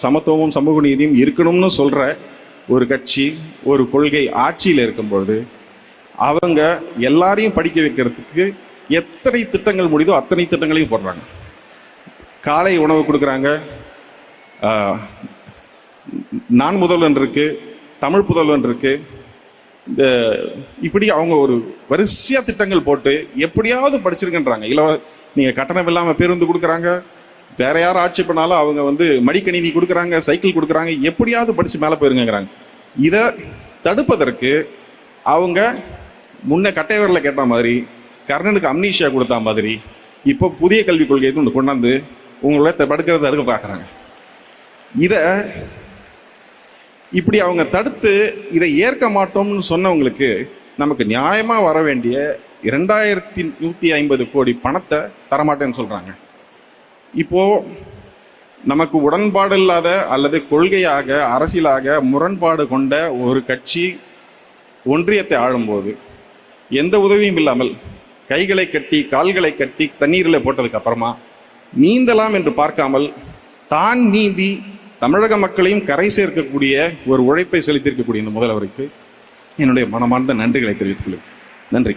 சமத்துவமும் சமூக நீதியும் இருக்கணும்னு சொல்கிற ஒரு கட்சி, ஒரு கொள்கை ஆட்சியில் இருக்கும்பொழுது அவங்க எல்லாரையும் படிக்க வைக்கிறதுக்கு எத்தனை திட்டங்கள் முடியுதோ அத்தனை திட்டங்களையும் போடுறாங்க. காலை உணவு கொடுக்குறாங்க, நான் முதல்வன் இருக்கு, தமிழ் புதல்வன் இருக்கு, இந்த இப்படி அவங்க ஒரு வரிசையா திட்டங்கள் போட்டு எப்படியாவது படிச்சிருக்கின்றாங்க. நீங்கள் கட்டணம் இல்லாமல் பேருந்து கொடுக்குறாங்க, வேற யாரும் ஆட்சி பண்ணாலும் அவங்க மடிக்கணினி கொடுக்குறாங்க, சைக்கிள் கொடுக்குறாங்க, எப்படியாவது படித்து மேலே போயிருங்கிறாங்க. இதை தடுப்பதற்கு அவங்க முன்ன கட்டையவரில் கேட்ட மாதிரி, கர்ணனுக்கு அம்னீஷியா கொடுத்தா மாதிரி இப்போ புதிய கல்விக் கொள்கையை கொண்டாந்து உங்களோட தடுக்கிறத தடுக்க பார்க்குறாங்க. இதை இப்படி அவங்க தடுத்து இதை ஏற்க மாட்டோம்னு சொன்னவங்களுக்கு நமக்கு நியாயமாக வர வேண்டிய 2150 கோடி பணத்தை தரமாட்டேன்னு சொல்கிறாங்க. இப்போது நமக்கு உடன்பாடு இல்லாத அல்லது கொள்கையாக அரசியலாக முரண்பாடு கொண்ட ஒரு கட்சி ஒன்றியத்தை ஆளும்போது எந்த உதவியும் இல்லாமல் கைகளை கட்டி கால்களை கட்டி தண்ணீரில் போட்டதுக்கு அப்புறமா நீந்தலாம் என்று பார்க்காமல் தான் நீந்தி தமிழக மக்களையும் கரை சேர்க்கக்கூடிய ஒரு உழைப்பை செலுத்தியிருக்கக்கூடிய இந்த முதல்வருக்கு என்னுடைய மனமார்ந்த நன்றிகளை தெரிவித்துக் கொள்கிறேன். நன்றி.